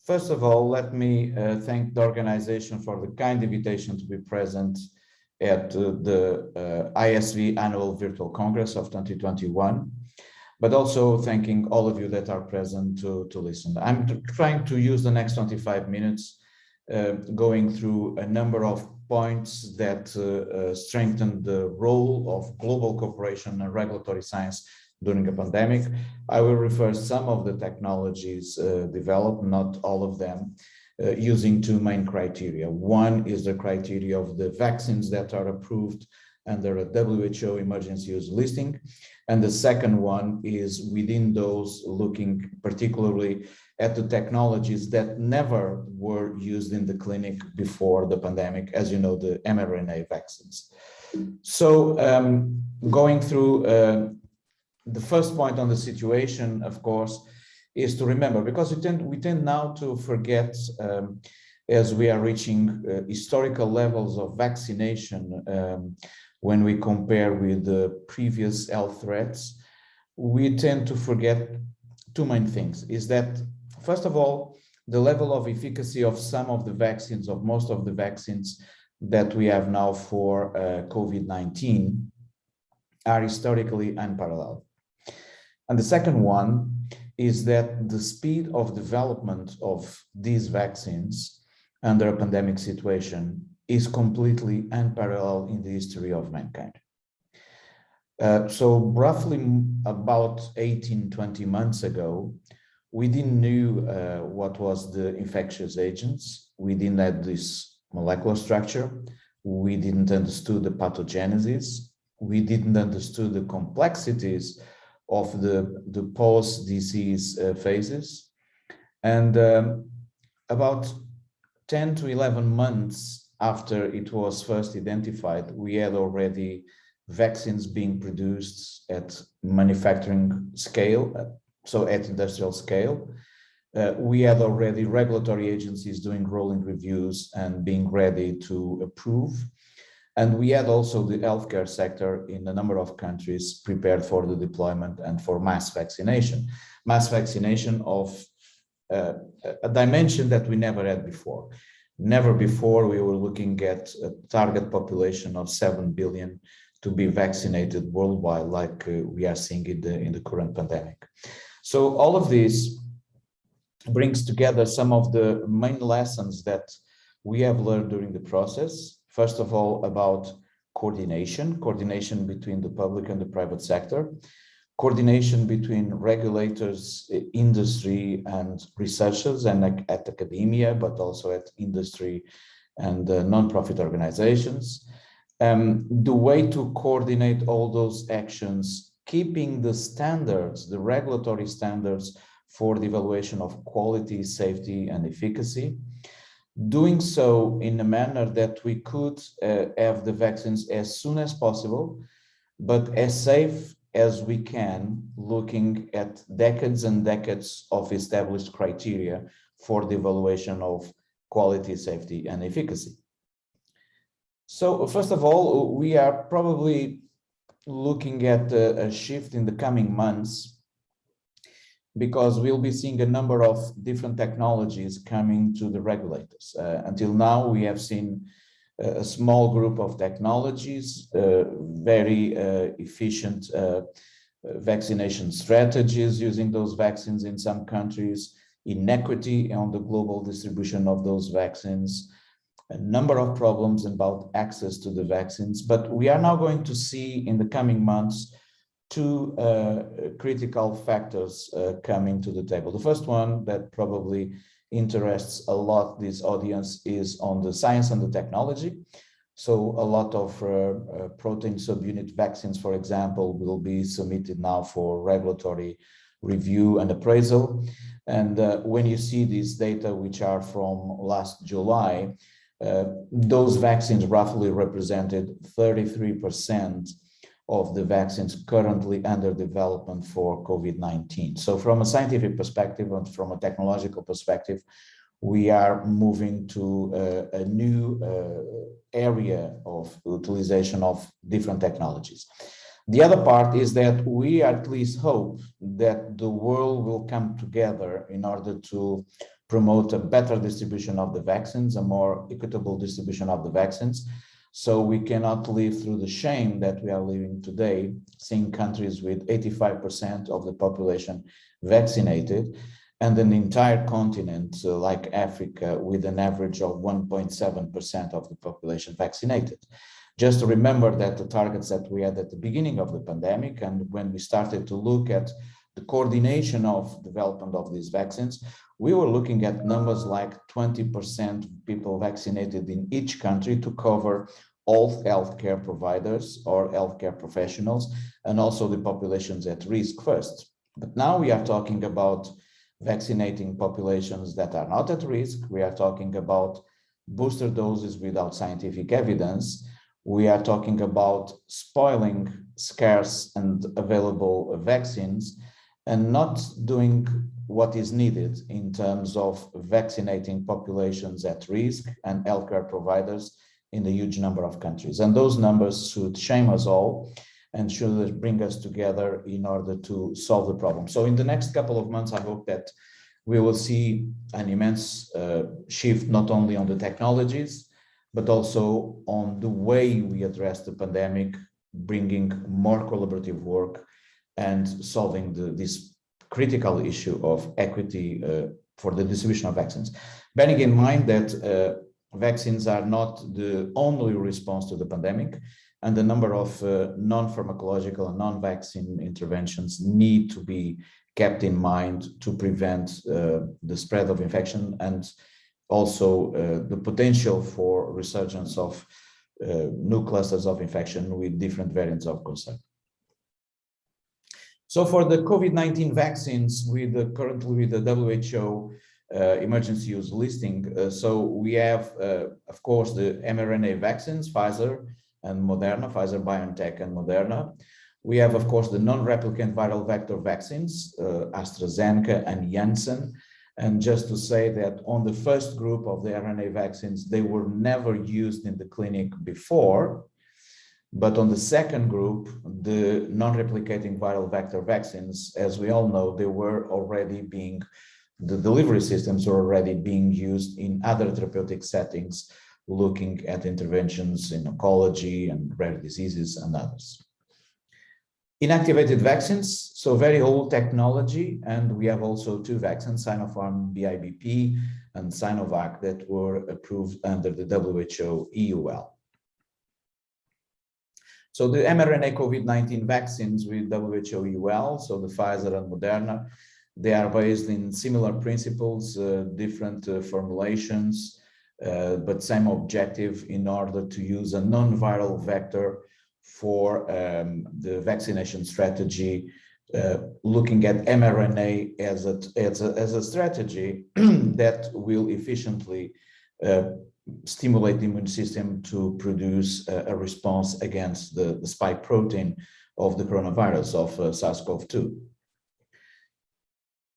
First of all, let me thank the organization for the kind invitation to be present at the ISV Annual Virtual Congress of 2021, but also thanking all of you that are present to listen. I'm trying to use the next 25 minutes going through a number of points that strengthen the role of global cooperation and regulatory science during a pandemic. I will refer some of the technologies developed, not all of them, using two main criteria. One is the criteria of the vaccines that are approved under a WHO emergency use listing. And the second one is within those looking particularly at the technologies that never were used in the clinic before the pandemic, as you know, the mRNA vaccines. So going through the first point on the situation, of course, is to remember, because we tend now to forget as we are reaching historical levels of vaccination when we compare with the previous health threats, we tend to forget two main things. Is that, first of all, the level of efficacy of some of the vaccines, of most of the vaccines that we have now for COVID-19 are historically unparalleled. And the second one is that the speed of development of these vaccines under a pandemic situation is completely unparalleled in the history of mankind. So roughly about 18-20 months ago, we didn't know what was the infectious agents. We didn't have this molecular structure. We didn't understand the pathogenesis. We didn't understand the complexities of the post-disease phases. And about 10 to 11 months after it was first identified, we had already vaccines being produced at manufacturing scale, so at industrial scale. We had already regulatory agencies doing rolling reviews and being ready to approve. And we had also the healthcare sector in a number of countries prepared for the deployment and for mass vaccination. Mass vaccination of a dimension that we never had before. Never before we were looking at a target population of 7 billion to be vaccinated worldwide like we are seeing in the current pandemic. So all of this brings together some of the main lessons that we have learned during the process. First of all, about coordination between the public and the private sector, coordination between regulators, industry, and researchers, and at academia, but also at industry and non-profit organizations. The way to coordinate all those actions, keeping the standards, the regulatory standards for the evaluation of quality, safety, and efficacy. Doing so in a manner that we could have the vaccines as soon as possible, but as safe as we can, looking at decades and decades of established criteria for the evaluation of quality, safety, and efficacy. So first of all, we are probably looking at a shift in the coming months, because we'll be seeing a number of different technologies coming to the regulators. Until now, we have seen a small group of technologies, very efficient vaccination strategies using those vaccines in some countries, inequity on the global distribution of those vaccines, a number of problems about access to the vaccines. But we are now going to see in the coming months two critical factors coming to the table. The first one that probably interests a lot this audience is on the science and the technology. So a lot of protein subunit vaccines, for example, will be submitted now for regulatory review and appraisal. And when you see these data, which are from last July, those vaccines roughly represented 33% of the vaccines currently under development for COVID-19. So from a scientific perspective and from a technological perspective, we are moving to a new area of utilization of different technologies. The other part is that we at least hope that the world will come together in order to promote a better distribution of the vaccines, a more equitable distribution of the vaccines. So we cannot live through the shame that we are living today, seeing countries with 85% of the population vaccinated, and an entire continent like Africa with an average of 1.7% of the population vaccinated. Just to remember that the targets that we had at the beginning of the pandemic, and when we started to look at the coordination of development of these vaccines, we were looking at numbers like 20% people vaccinated in each country to cover all healthcare providers or healthcare professionals, and also the populations at risk first. But now we are talking about vaccinating populations that are not at risk. We are talking about booster doses without scientific evidence. We are talking about spoiling scarce and available vaccines and not doing what is needed in terms of vaccinating populations at risk and healthcare providers in a huge number of countries. And those numbers should shame us all and should bring us together in order to solve the problem. So in the next couple of months, I hope that we will see an immense shift, not only on the technologies, but also on the way we address the pandemic, bringing more collaborative work and solving this critical issue of equity for the distribution of vaccines. Bearing in mind that vaccines are not the only response to the pandemic, and the number of non-pharmacological and non-vaccine interventions need to be kept in mind to prevent the spread of infection, and also the potential for resurgence of new clusters of infection with different variants of concern. So for the COVID-19 vaccines, currently with the WHO emergency use listing, so we have, of course, the mRNA vaccines, Pfizer and Moderna, Pfizer, BioNTech, and Moderna. We have, of course, the non-replicant viral vector vaccines, AstraZeneca and Janssen. And just to say that on the first group of the RNA vaccines, they were never used in the clinic before. But on the second group, the non-replicating viral vector vaccines, as we all know, the delivery systems were already being used in other therapeutic settings, looking at interventions in oncology and rare diseases and others. Inactivated vaccines, so very old technology, and we have also two vaccines, Sinopharm BIBP and Sinovac, that were approved under the WHO EUL. So the mRNA COVID-19 vaccines with WHO EUL, so the Pfizer and Moderna, they are based in similar principles, different formulations, but same objective in order to use a non-viral vector for the vaccination strategy, looking at mRNA as a strategy that will efficiently stimulate the immune system to produce a response against the spike protein of the coronavirus of SARS-CoV-2.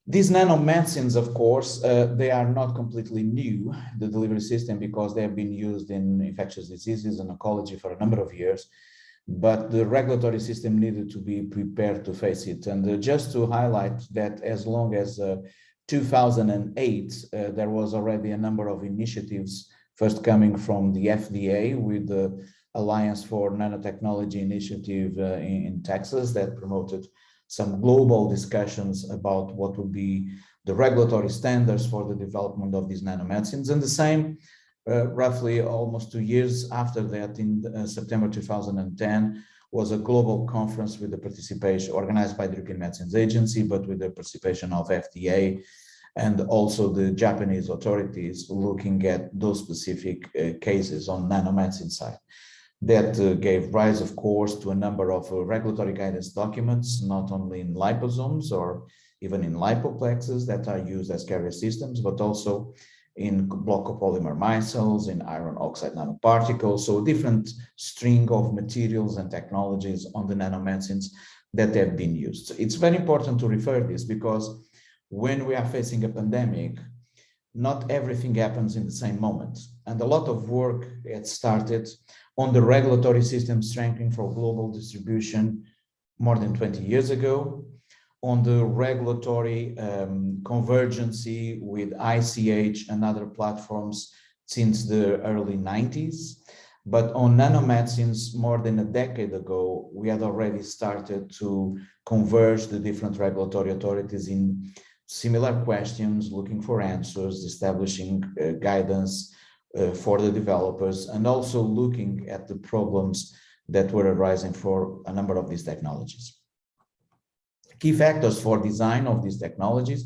These nanomedicines, of course, they are not completely new, the delivery system, because they have been used in infectious diseases and oncology for a number of years, but the regulatory system needed to be prepared to face it. And just to highlight that as long as 2008, there was already a number of initiatives, first coming from the FDA with the Alliance for Nanotechnology Initiative in Texas that promoted some global discussions about what would be the regulatory standards for the development of these nanomedicines. And the same, roughly almost 2 years after that, in September 2010, was a global conference with the participation organized by the European Medicines Agency, but with the participation of FDA and also the Japanese authorities, looking at those specific cases on nanomedicine side. That gave rise, of course, to a number of regulatory guidance documents, not only in liposomes or even in lipoplexes that are used as carrier systems, but also in block copolymer micelles, in iron oxide nanoparticles, so a different string of materials and technologies on the nanomedicines that have been used. It's very important to refer this because when we are facing a pandemic, not everything happens in the same moment. And a lot of work had started on the regulatory system strengthening for global distribution more than 20 years ago, on the regulatory convergency with ICH and other platforms since the early 90s. But on nanomedicines, more than a decade ago, we had already started to converge the different regulatory authorities in similar questions, looking for answers, establishing guidance for the developers, and also looking at the problems that were arising for a number of these technologies. Key factors for design of these technologies,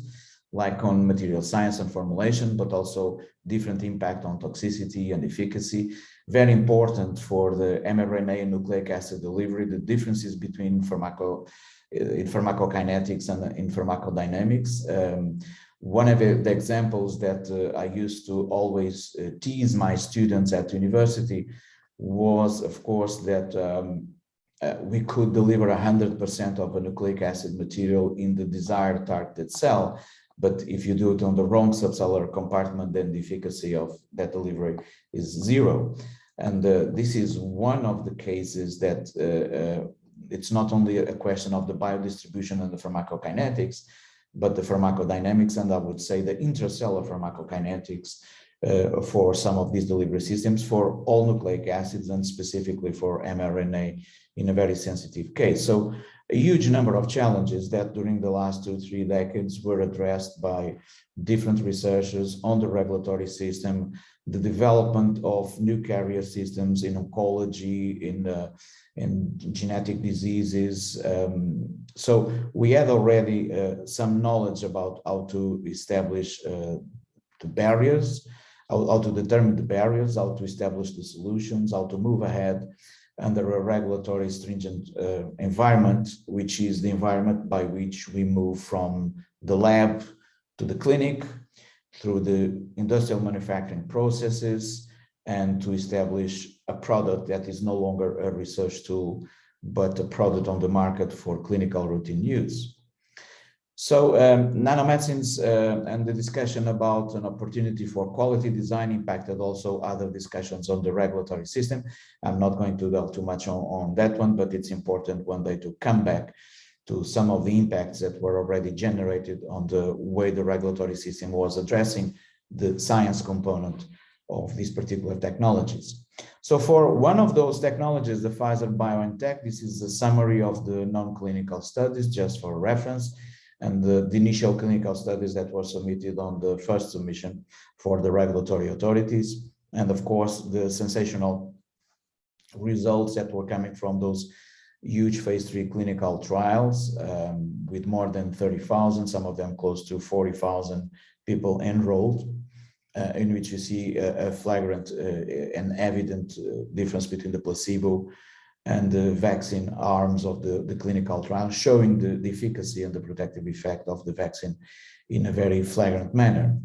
like on material science and formulation, but also different impact on toxicity and efficacy. Very important for the mRNA and nucleic acid delivery, the differences between in pharmacokinetics and in pharmacodynamics. One of the examples that I used to always tease my students at university was, of course, that we could deliver 100% of a nucleic acid material in the desired targeted cell. But if you do it on the wrong subcellular compartment, then the efficacy of that delivery is zero. And this is one of the cases that it's not only a question of the biodistribution and the pharmacokinetics, but the pharmacodynamics, and I would say the intracellular pharmacokinetics for some of these delivery systems for all nucleic acids and specifically for mRNA in a very sensitive case. So a huge number of challenges that during the last 2-3 decades were addressed by different researchers on the regulatory system, the development of new carrier systems in oncology, in genetic diseases. So we had already some knowledge about how to establish the barriers, how to determine the barriers, how to establish the solutions, how to move ahead under a regulatory stringent environment, which is the environment by which we move from the lab to the clinic, through the industrial manufacturing processes, and to establish a product that is no longer a research tool, but a product on the market for clinical routine use. So nanomedicines and the discussion about an opportunity for quality design impacted also other discussions on the regulatory system. I'm not going to delve too much on that one, but it's important one day to come back to some of the impacts that were already generated on the way the regulatory system was addressing the science component of these particular technologies. So for one of those technologies, the Pfizer-BioNTech, this is a summary of the non-clinical studies just for reference, and the initial clinical studies that were submitted on the first submission for the regulatory authorities. And of course, the sensational results that were coming from those huge phase 3 clinical trials with more than 30,000, some of them close to 40,000 people enrolled, in which you see a flagrant and evident difference between the placebo and the vaccine arms of the clinical trial, showing the efficacy and the protective effect of the vaccine in a very flagrant manner.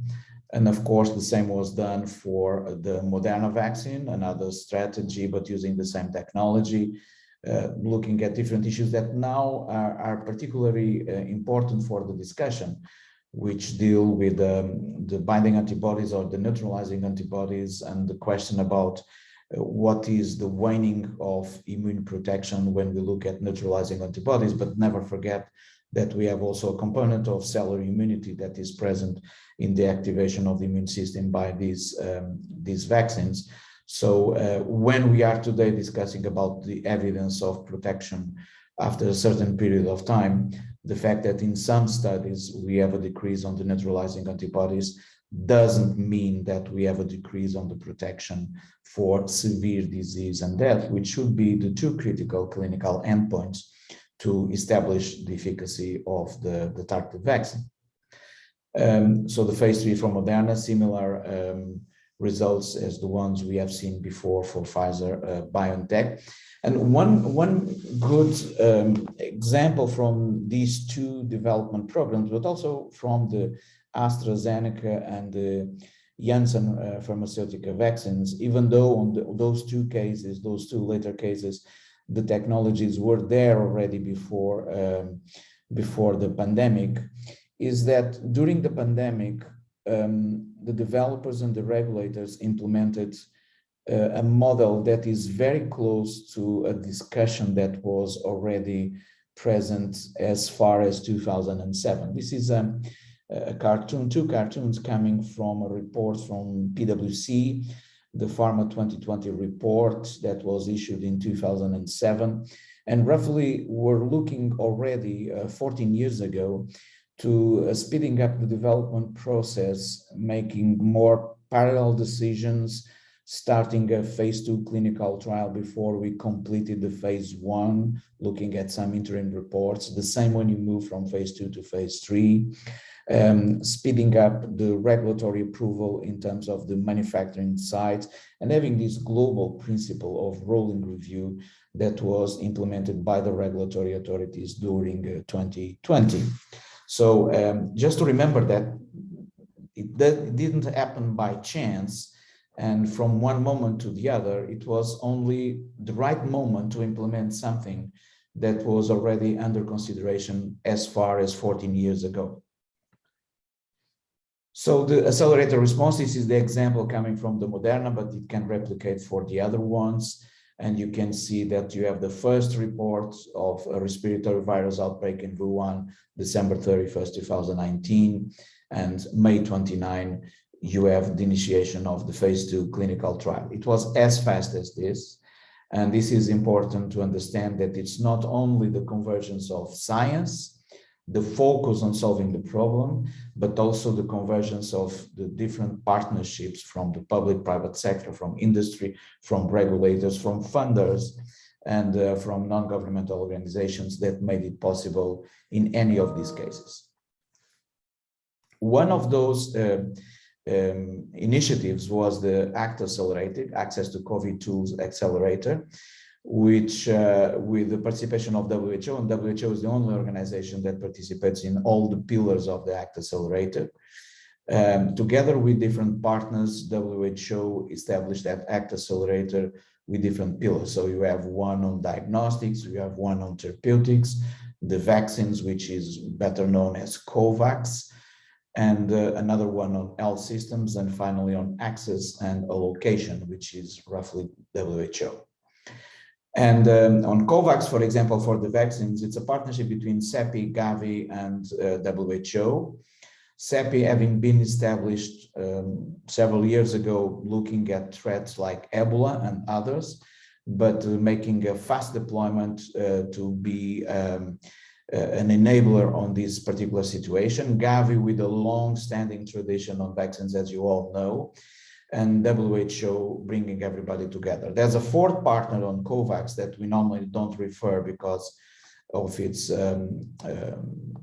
And of course, the same was done for the Moderna vaccine, another strategy, but using the same technology, looking at different issues that now are particularly important for the discussion, which deal with the binding antibodies or the neutralizing antibodies, and the question about what is the waning of immune protection when we look at neutralizing antibodies, but never forget that we have also a component of cellular immunity that is present in the activation of the immune system by these vaccines. So when we are today discussing about the evidence of protection after a certain period of time, the fact that in some studies we have a decrease on the neutralizing antibodies doesn't mean that we have a decrease on the protection for severe disease and death, which should be the two critical clinical endpoints to establish the efficacy of the targeted vaccine. So the phase 3 from Moderna, similar results as the ones we have seen before for Pfizer-BioNTech. And one good example from these two development programs, but also from the AstraZeneca and the Janssen pharmaceutical vaccines, even though on those two cases, those two later cases, the technologies were there already before the pandemic, is that during the pandemic, the developers and the regulators implemented a model that is very close to a discussion that was already present as far as 2007. This is a cartoon, two cartoons coming from a report from PwC, the Pharma 2020 report that was issued in 2007. And roughly we're looking already 14 years ago to speeding up the development process, making more parallel decisions, starting a phase 2 clinical trial before we completed the phase 1, looking at some interim reports. The same when you move from phase 2 to phase 3. Speeding up the regulatory approval in terms of the manufacturing sites, and having this global principle of rolling review that was implemented by the regulatory authorities during 2020. So just to remember that it didn't happen by chance, and from one moment to the other, it was only the right moment to implement something that was already under consideration as far as 14 years ago. So the accelerator response, this is the example coming from the Moderna, but it can replicate for the other ones. And you can see that you have the first report of a respiratory virus outbreak in Wuhan, December 31st, 2019, and May 29, you have the initiation of the phase 2 clinical trial. It was as fast as this. And this is important to understand that it's not only the convergence of science, the focus on solving the problem, but also the convergence of the different partnerships from the public-private sector, from industry, from regulators, from funders, and from non-governmental organizations that made it possible in any of these cases. One of those initiatives was the ACT Accelerator, Access to COVID Tools Accelerator, which with the participation of WHO, and WHO is the only organization that participates in all the pillars of the ACT Accelerator. Together with different partners, WHO established that ACT Accelerator with different pillars. So you have one on diagnostics, you have one on therapeutics, the vaccines, which is better known as COVAX, and another one on health systems, and finally on access and allocation, which is roughly WHO. And on COVAX, for example, for the vaccines, it's a partnership between CEPI, Gavi, and WHO. CEPI having been established several years ago, looking at threats like Ebola and others, but making a fast deployment to be an enabler on this particular situation. Gavi with a long-standing tradition on vaccines, as you all know, and WHO bringing everybody together. There's a fourth partner on COVAX that we normally don't refer because of its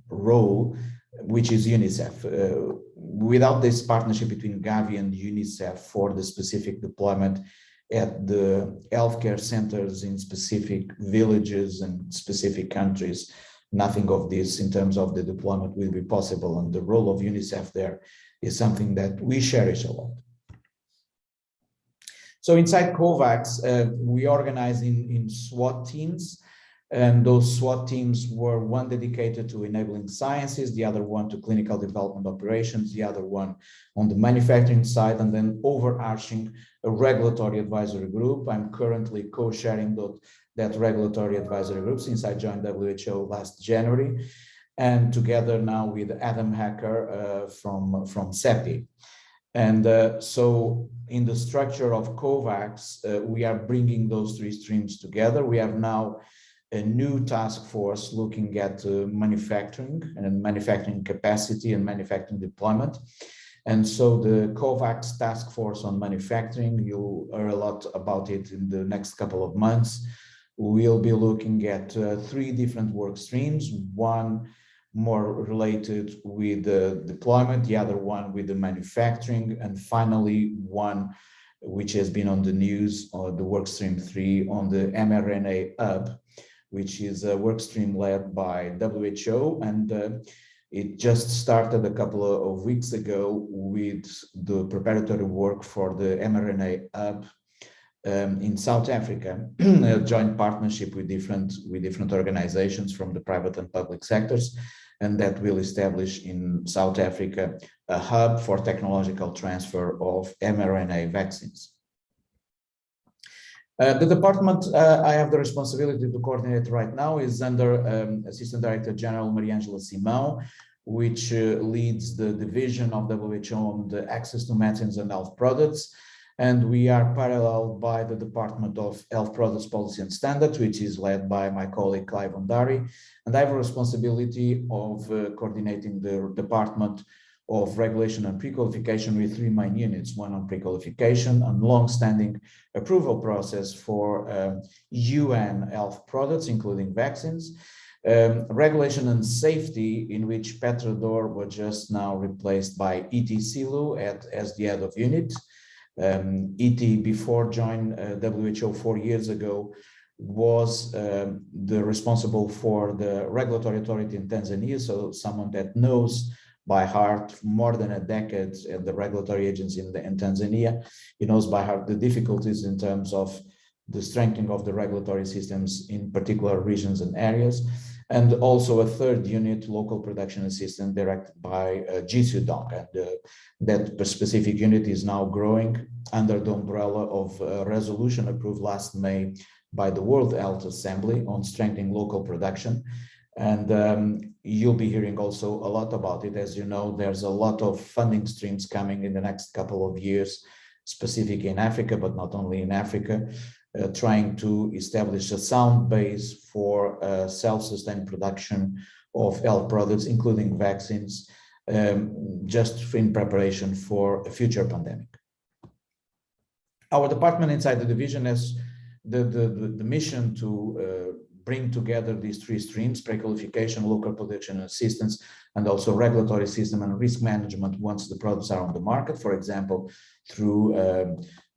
role, which is Unicef. Without this partnership between Gavi and Unicef for the specific deployment at the healthcare centers in specific villages and specific countries, nothing of this in terms of the deployment will be possible. And the role of Unicef there is something that we cherish a lot. So inside COVAX, we organize in SWAT teams, and those SWAT teams were one dedicated to enabling sciences, the other one to clinical development operations, the other one on the manufacturing side, and then overarching a regulatory advisory group. I'm currently co-chairing that regulatory advisory group since I joined WHO last January, and together now with Adam Hacker from CEPI. And so in the structure of COVAX, we are bringing those three streams together. We have now a new task force looking at manufacturing and manufacturing capacity and manufacturing deployment. And so the COVAX task force on manufacturing, you'll hear a lot about it in the next couple of months. We'll be looking at three different work streams, one more related with the deployment, the other one with the manufacturing, and finally one which has been on the news, or the work stream 3 on the mRNA hub, which is a work stream led by WHO, and it just started a couple of weeks ago with the preparatory work for the mRNA hub in South Africa, a joint partnership with different organizations from the private and public sectors, and that will establish in South Africa a hub for technological transfer of mRNA vaccines. The department I have the responsibility to coordinate right now is under Assistant Director General Mariangela Simão, which leads the division of WHO on the access to medicines and health products. And we are paralleled by the Department of Health Products Policy and Standards, which is led by my colleague Clive Ondari. And I have a responsibility of coordinating the Department of Regulation and Pre-Qualification with three main units, one on pre-qualification and long-standing approval process for UN health products, including vaccines, regulation and safety, in which Petrodor was just now replaced by E.T. Silu as the head of unit. E.T. before joining WHO 4 years ago was the responsible for the regulatory authority in Tanzania, so someone that knows by heart more than a decade at the regulatory agency in Tanzania. He knows by heart the difficulties in terms of the strengthening of the regulatory systems in particular regions and areas. And also a third unit, local production assistant, directed by Jisoo Dong. And that specific unit is now growing under the umbrella of a resolution approved last May by the World Health Assembly on strengthening local production. And you'll be hearing also a lot about it. As you know, there's a lot of funding streams coming in the next couple of years, specific in Africa, but not only in Africa, trying to establish a sound base for self-sustained production of health products, including vaccines, just in preparation for a future pandemic. Our department inside the division has the mission to bring together these three streams: pre-qualification, local production and assistance, and also regulatory system and risk management once the products are on the market, for example, through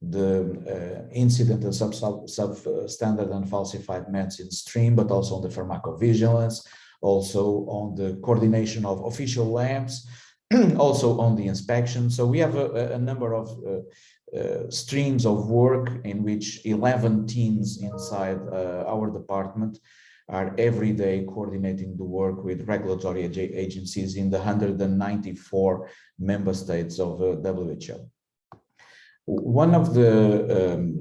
the incident and substandard and falsified medicine stream, but also on the pharmacovigilance, also on the coordination of official labs, also on the inspection. So we have a number of streams of work in which 11 teams inside our department are every day coordinating the work with regulatory agencies in the 194 member states of WHO. One of the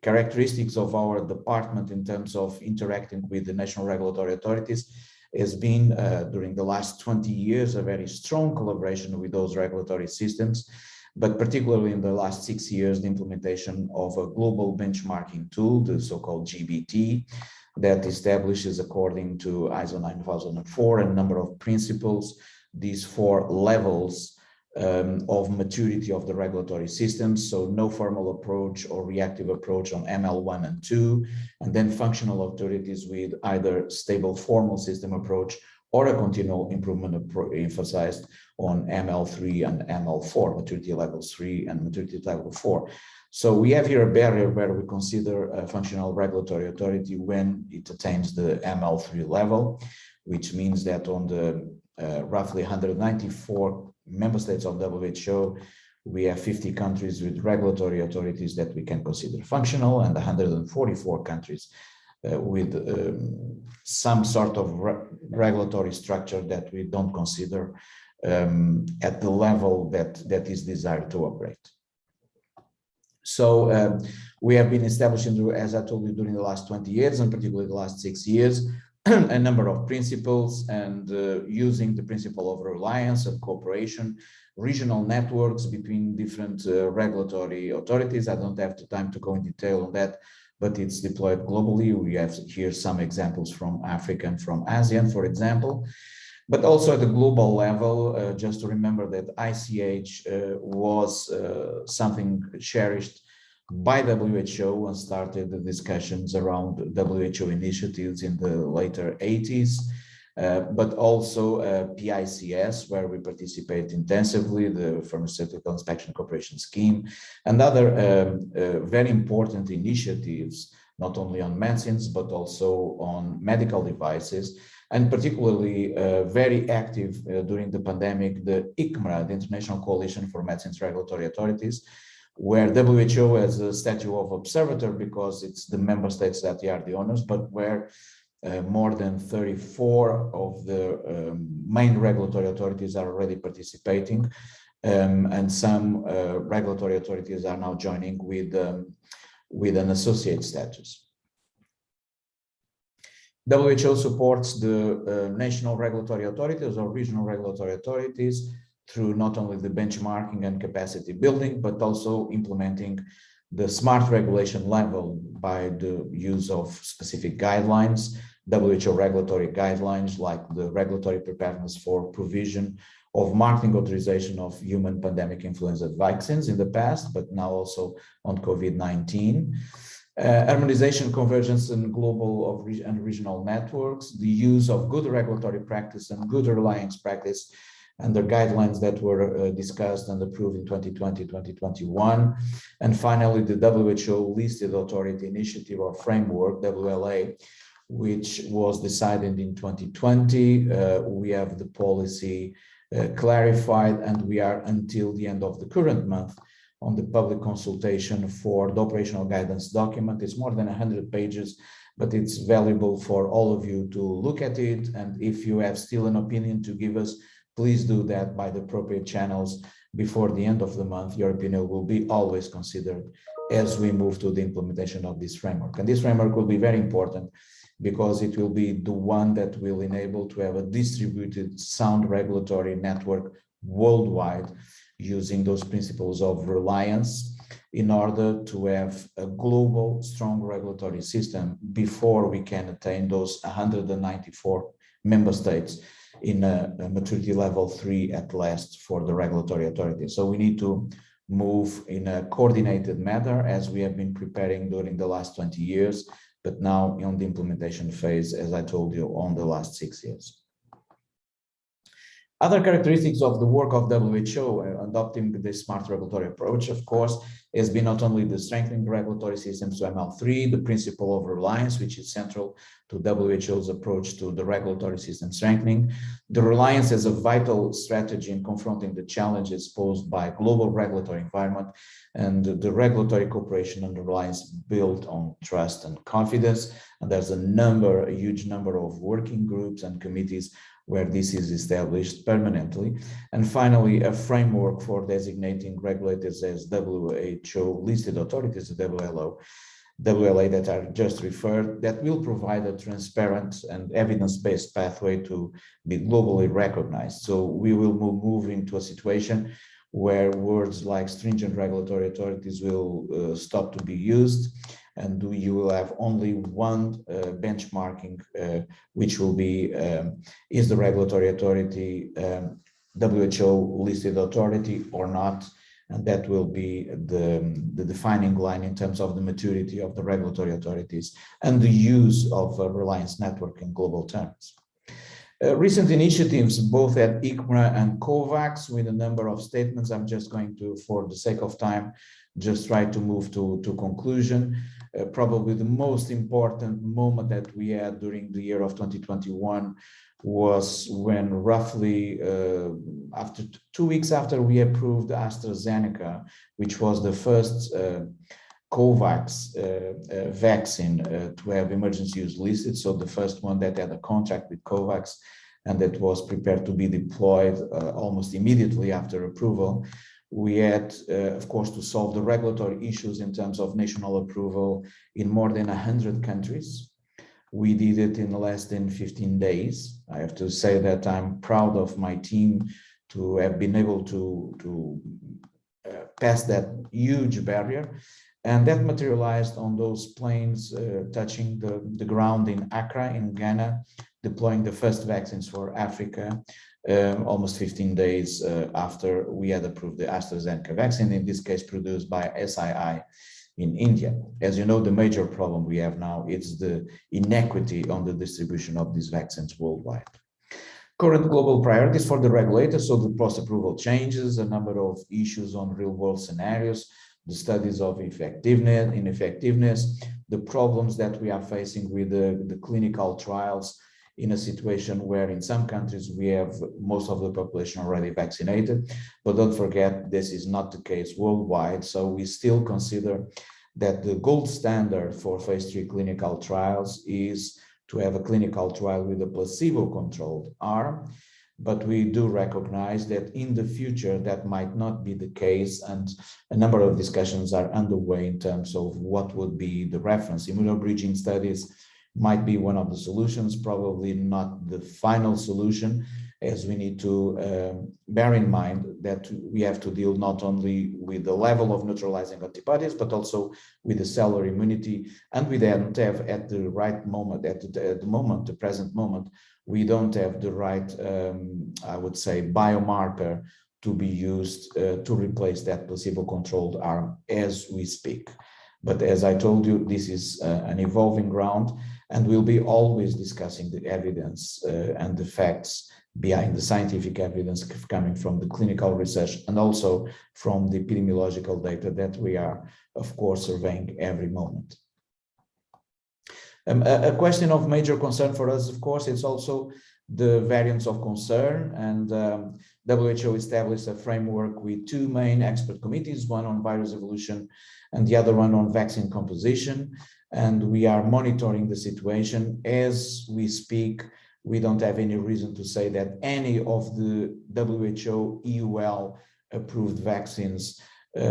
characteristics of our department in terms of interacting with the national regulatory authorities has been, during the last 20 years, a very strong collaboration with those regulatory systems, but particularly in the last 6 years, the implementation of a global benchmarking tool, the so-called GBT, that establishes, according to ISO 9004, a number of principles, these 4 levels of maturity of the regulatory systems. So no formal approach or reactive approach on ML1 and 2, and then functional authorities with either stable formal system approach or a continual improvement emphasized on ML3 and ML4, maturity level 3 and maturity level 4. So we have here a barrier where we consider a functional regulatory authority when it attains the ML3 level, which means that on the roughly 194 member states of WHO, we have 50 countries with regulatory authorities that we can consider functional, and 144 countries with some sort of regulatory structure that we don't consider at the level that is desired to operate. So we have been establishing, as I told you, during the last 20 years, and particularly the last 6 years, a number of principles, and using the principle of reliance and cooperation, regional networks between different regulatory authorities. I don't have the time to go in detail on that, but it's deployed globally. We have here some examples from Africa and from ASEAN, for example. But also at the global level, just to remember that ICH was something cherished by WHO and started the discussions around WHO initiatives in the later 80s, but also PICS, where we participate intensively, the Pharmaceutical Inspection Cooperation Scheme, and other very important initiatives, not only on medicines, but also on medical devices, and particularly very active during the pandemic, the ICMRA, the International Coalition for Medicines Regulatory Authorities, where WHO has a statute of observer because it's the member states that are the owners, but where more than 34 of the main regulatory authorities are already participating, and some regulatory authorities are now joining with with an associate status. WHO supports the national regulatory authorities or regional regulatory authorities through not only the benchmarking and capacity building, but also implementing the smart regulation level by the use of specific guidelines, WHO regulatory guidelines like the regulatory preparedness for provision of marketing authorization of human pandemic influenza vaccines in the past, but now also on COVID-19. Harmonization, convergence, and global and regional networks, the use of good regulatory practice and good reliance practice, and the guidelines that were discussed and approved in 2020-2021. And finally, the WHO Listed Authority Initiative or Framework, WLA, which was decided in 2020. We have the policy clarified, and we are until the end of the current month on the public consultation for the operational guidance document. It's more than 100 pages, but it's valuable for all of you to look at it. And if you have still an opinion to give us, please do that by the appropriate channels before the end of the month. Your opinion will be always considered as we move to the implementation of this framework. And this framework will be very important because it will be the one that will enable to have a distributed sound regulatory network worldwide, using those principles of reliance in order to have a global strong regulatory system before we can attain those 194 member states in a maturity level 3 at last for the regulatory authority. So we need to move in a coordinated manner as we have been preparing during the last 20 years, but now on the implementation phase, as I told you, on the last 6 years. Other characteristics of the work of WHO adopting this smart regulatory approach, of course, has been not only the strengthening regulatory systems to ML3, the principle of reliance, which is central to WHO's approach to the regulatory system strengthening. The reliance as a vital strategy in confronting the challenges posed by global regulatory environment, and the regulatory cooperation and reliance built on trust and confidence. And there's a huge number of working groups and committees where this is established permanently. And finally, a framework for designating regulators as WHO listed authorities, the WLA that are just referred, that will provide a transparent and evidence-based pathway to be globally recognized. So we will move into a situation where words like stringent regulatory authorities will stop to be used, and you will have only one benchmarking, which will be, is the regulatory authority WHO listed authority or not? And that will be the defining line in terms of the maturity of the regulatory authorities and the use of a reliance network in global terms. Recent initiatives, both at ICMRA and COVAX, with a number of statements. I'm just going to, for the sake of time, just try to move to conclusion. Probably the most important moment that we had during the year of 2021 was when roughly after 2 weeks after we approved AstraZeneca, which was the first COVAX vaccine to have emergency use listed, so the first one that had a contract with COVAX and that was prepared to be deployed almost immediately after approval. We had, of course, to solve the regulatory issues in terms of national approval in more than 100 countries. We did it in less than 15 days. I have to say that I'm proud of my team to have been able to pass that huge barrier. And that materialized on those planes touching the ground in Accra, in Ghana, deploying the first vaccines for Africa, almost 15 days after we had approved the AstraZeneca vaccine, in this case produced by SII in India. As you know, the major problem we have now is the inequity on the distribution of these vaccines worldwide. Current global priorities for the regulators, so the post-approval changes, a number of issues on real-world scenarios, the studies of effectiveness, ineffectiveness, the problems that we are facing with the clinical trials in a situation where in some countries we have most of the population already vaccinated, but don't forget this is not the case worldwide. So we still consider that the gold standard for phase 3 clinical trials is to have a clinical trial with a placebo-controlled arm, but we do recognize that in the future that might not be the case, and a number of discussions are underway in terms of what would be the reference. Immunobridging studies might be one of the solutions, probably not the final solution, as we need to bear in mind that we have to deal not only with the level of neutralizing antibodies, but also with the cellular immunity. And we don't have at the right moment, at the present moment, we don't have the right, I would say, biomarker to be used to replace that placebo-controlled arm as we speak. But as I told you, this is an evolving ground, and we'll be always discussing the evidence and the facts behind the scientific evidence coming from the clinical research and also from the epidemiological data that we are, of course, surveying every moment. A question of major concern for us, of course, is also the variants of concern, and WHO established a framework with two main expert committees, one on virus evolution and the other one on vaccine composition, and we are monitoring the situation as we speak. We don't have any reason to say that any of the WHO EUL approved vaccines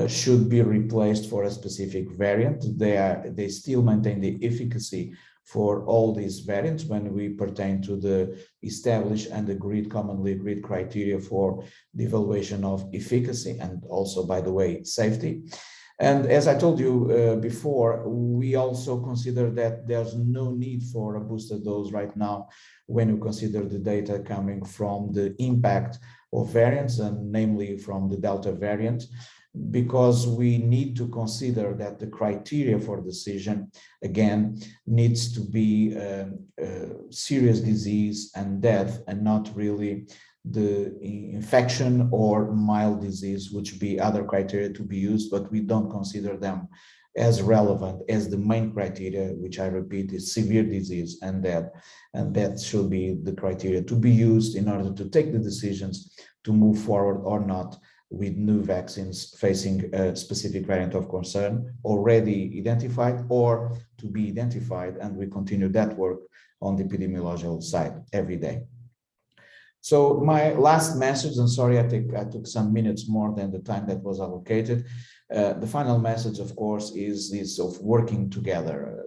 should be replaced for a specific variant. They still maintain the efficacy for all these variants when we pertain to the established and commonly agreed criteria for the evaluation of efficacy and also, by the way, safety. And as I told you before, we also consider that there's no need for a booster dose right now when you consider the data coming from the impact of variants, and namely from the Delta variant, because we need to consider that the criteria for decision, again, needs to be serious disease and death, and not really the infection or mild disease, which would be other criteria to be used, but we don't consider them as relevant as the main criteria, which I repeat is severe disease and death. And that should be the criteria to be used in order to take the decisions to move forward or not with new vaccines facing a specific variant of concern already identified or to be identified. And we continue that work on the epidemiological side every day. So my last message, and sorry, I took some minutes more than the time that was allocated. The final message, of course, is this of working together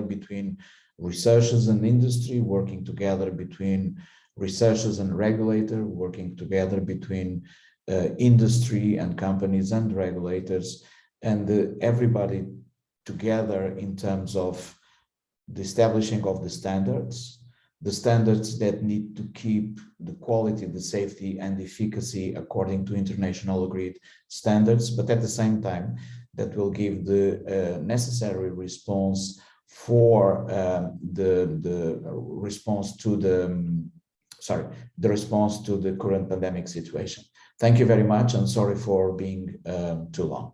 between researchers and industry, working together between researchers and regulator, working together between industry and companies and regulators, and everybody together in terms of the establishing of the standards that need to keep the quality, the safety and the efficacy according to international agreed standards, but at the same time that will give the necessary response for the response to the current pandemic situation. Thank you very much, and sorry for being too long.